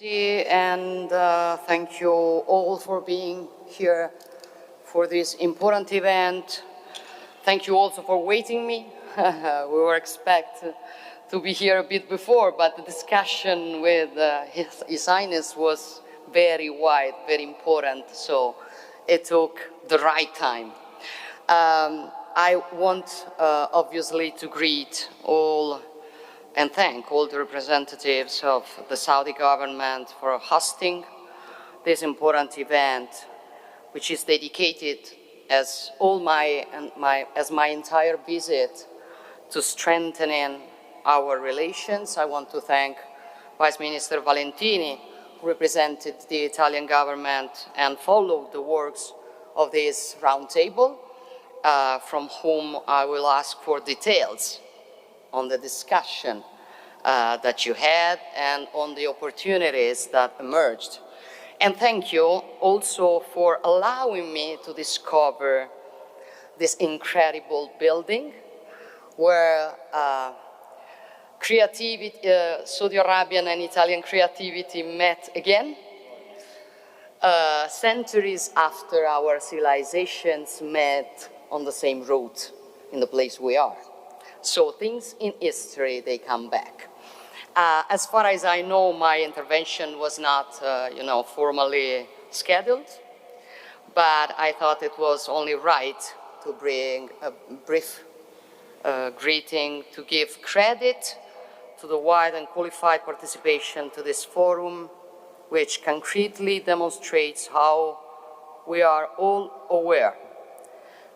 And thank you all for being here for this important event. Thank you also for waiting me. We were expected to be here a bit before, but the discussion with His Highness was very wide, very important, so it took the right time. I want obviously to greet all and thank all the representatives of the Saudi government for hosting this important event, which is dedicated as my entire visit to strengthening our relations. I want to thank Vice Minister Valentini, who represented the Italian government and followed the works of this roundtable, from whom I will ask for details on the discussion that you had and on the opportunities that emerged. And thank you also for allowing me to discover this incredible building where Saudi Arabian and Italian creativity met again, centuries after our civilizations met on the same route in the place we are. So things in history, they come back. As far as I know, my intervention was not, formally scheduled, but I thought it was only right to bring a brief greeting to give credit to the wide and qualified participation to this forum, which concretely demonstrates how we are all aware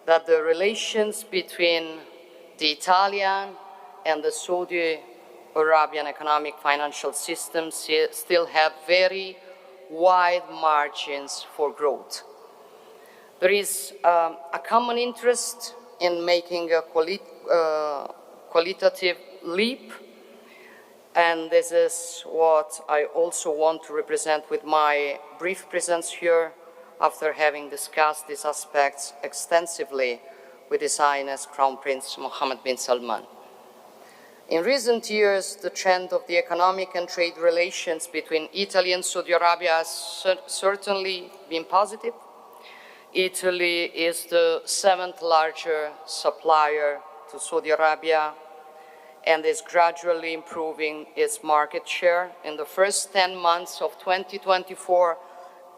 that the relations between the Italian and the Saudi Arabian economic financial systems still have very wide margins for growth. There is a common interest in making a qualitative leap, and this is what I also want to represent with my brief presence here after having discussed these aspects extensively with His Highness Crown Prince Mohammed bin Salman. In recent years, the trend of the economic and trade relations between Italy and Saudi Arabia has certainly been positive. Italy is the 7th largest supplier to Saudi Arabia and is gradually improving its market share. In the first 10 months of 2024,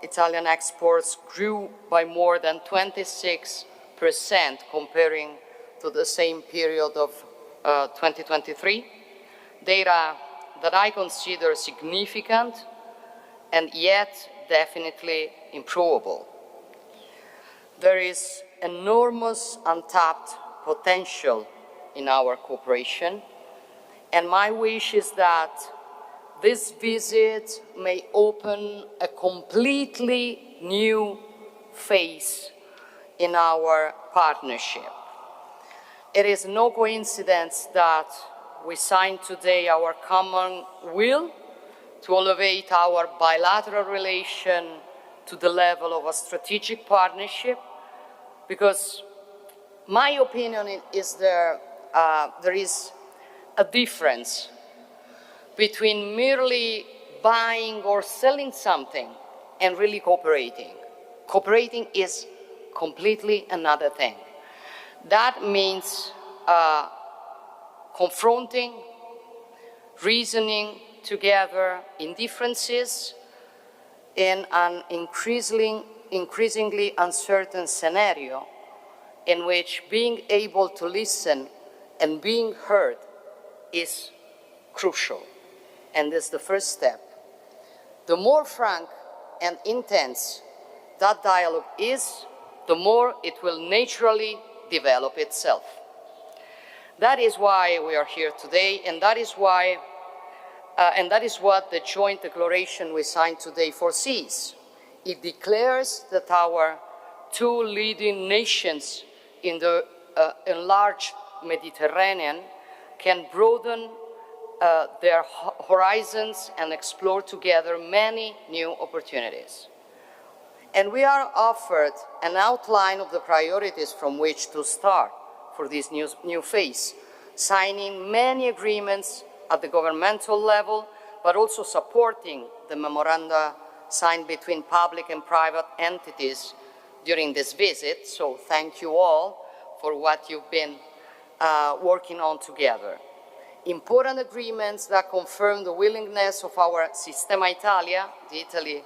Italian exports grew by more than 26% comparing to the same period of 2023, data that I consider significant and yet definitely improvable. There is enormous untapped potential in our cooperation, and my wish is that this visit may open a completely new phase in our partnership. It is no coincidence that we signed today our common will to elevate our bilateral relation to the level of a strategic partnership, because my opinion is there is a difference between merely buying or selling something and really cooperating. Cooperating is completely another thing. That means confronting, reasoning together in differences in an increasingly uncertain scenario in which being able to listen and being heard is crucial. And this is the first step. The more frank and intense that dialogue is, the more it will naturally develop itself. That is why we are here today, and that is why, and that is what the joint declaration we signed today foresees. It declares that our two leading nations in the enlarged Mediterranean can broaden their horizons and explore together many new opportunities. And we are offered an outline of the priorities from which to start for this new phase, signing many agreements at the governmental level but also supporting the memoranda signed between public and private entities during this visit. So thank you all for what you've been working on together. Important agreements that confirm the willingness of our Sistema Italia, the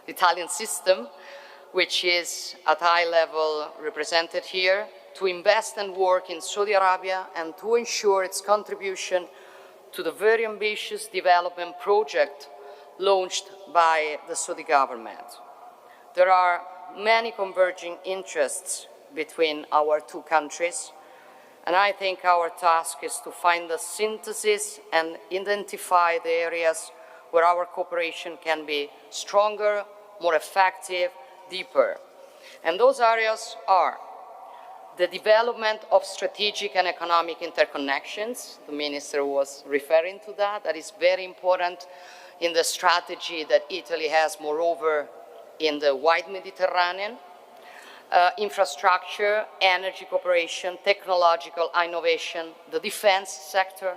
Italian system, which is at high level represented here, to invest and work in Saudi Arabia and to ensure its contribution to the very ambitious development project launched by the Saudi government. There are many converging interests between our two countries, and I think our task is to find the synthesis and identify the areas where our cooperation can be stronger, more effective, deeper. And those areas are the development of strategic and economic interconnections. The Minister was referring to that. That is very important in the strategy that Italy has, moreover, in the wide Mediterranean. Infrastructure, energy cooperation, technological innovation, the defense sector,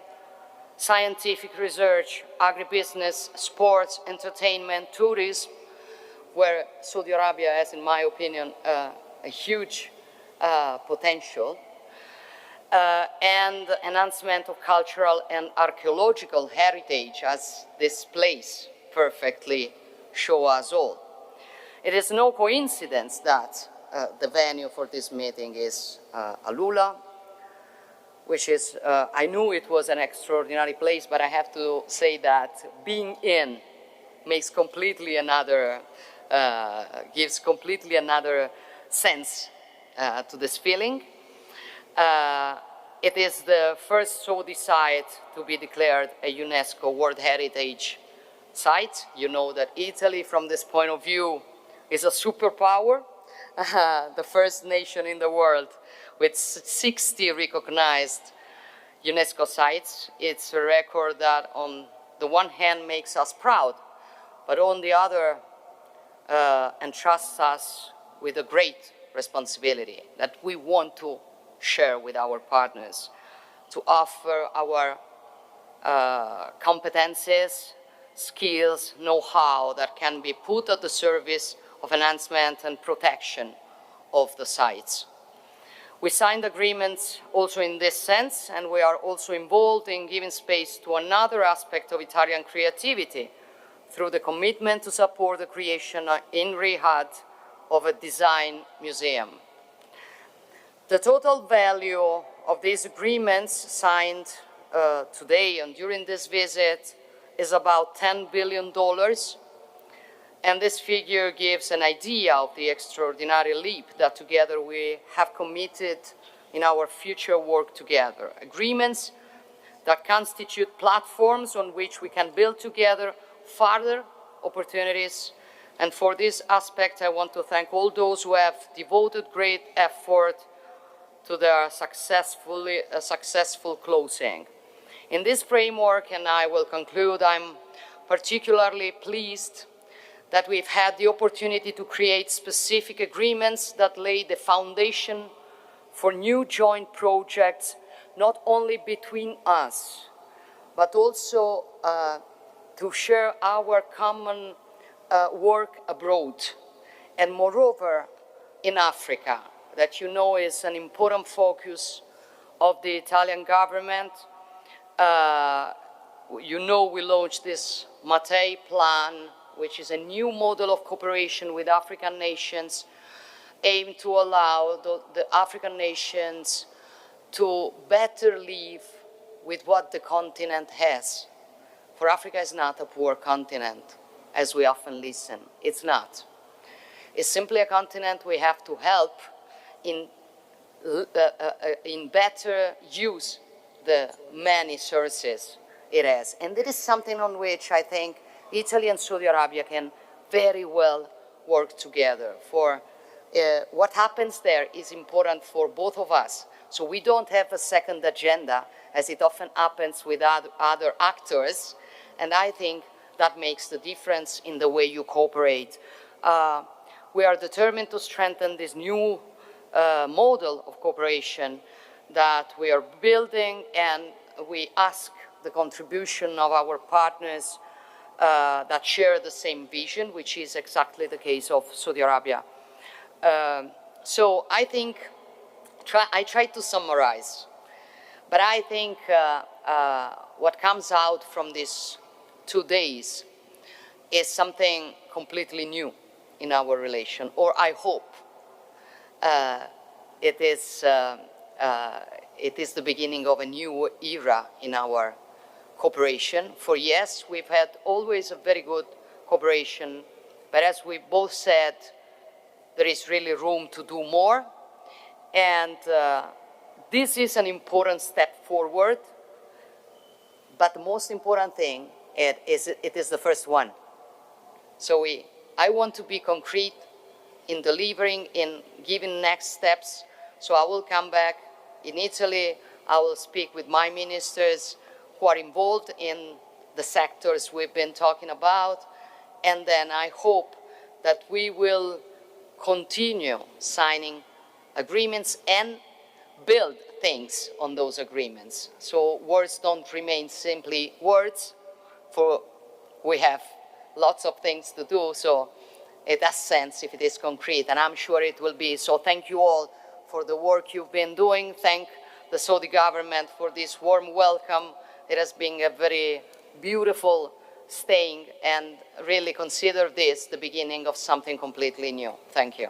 scientific research, agribusiness, sports, entertainment, tourism, where Saudi Arabia has, in my opinion, a huge potential, and enhancement of cultural and archaeological heritage, as this place perfectly shows us all. It is no coincidence that the venue for this meeting is Alula, which is, I knew it was an extraordinary place, but I have to say that being in makes completely another, gives completely another sense to this feeling. It is the first Saudi site to be declared a UNESCO World Heritage Site. You know that Italy, from this point of view, is a superpower, the first nation in the world with 60 recognized UNESCO sites. It's a record that on the one hand makes us proud, but on the other entrusts us with a great responsibility that we want to share with our partners, to offer our competences, skills, know-how that can be put at the service of enhancement and protection of the sites. We signed agreements also in this sense, and we are also involved in giving space to another aspect of Italian creativity through the commitment to support the creation in Riyadh of a design museum. The total value of these agreements signed today and during this visit is about $10 billion, and this figure gives an idea of the extraordinary leap that together we have committed in our future work together. Agreements that constitute platforms on which we can build together further opportunities. And for this aspect, I want to thank all those who have devoted great effort to their successful closing. In this framework, and I will conclude, I'm particularly pleased that we've had the opportunity to create specific agreements that lay the foundation for new joint projects, not only between us, but also to share our common work abroad, and moreover in Africa, that you know is an important focus of the Italian government. You know we launched this Mattei plan, which is a new model of cooperation with African nations, aimed to allow the African nations to better live with what the continent has. For Africa is not a poor continent, as we often listen. It's not. It's simply a continent we have to help in better use the many sources it has. And it is something on which I think Italy and Saudi Arabia can very well work together. For what happens there is important for both of us. So we don't have a second agenda, as it often happens with other actors. And I think that makes the difference in the way you cooperate. We are determined to strengthen this new model of cooperation that we are building, and we ask the contribution of our partners that share the same vision, which is exactly the case of Saudi Arabia. So I think, I tried to summarize, but I think what comes out from these 2 days is something completely new in our relation, or I hope it is the beginning of a new era in our cooperation. For yes, we've had always a very good cooperation, but as we both said, there is really room to do more. And this is an important step forward, but the most important thing, it is the first one. So I want to be concrete in delivering, in giving next steps. So I will come back in Italy, I will speak with my ministers who are involved in the sectors we've been talking about, and then I hope that we will continue signing agreements and build things on those agreements. So words don't remain simply words, for we have lots of things to do, so it has sense if it is concrete, and I'm sure it will be. So thank you all for the work you've been doing. Thank the Saudi government for this warm welcome. It has been a very beautiful staying, and really consider this the beginning of something completely new. Thank you.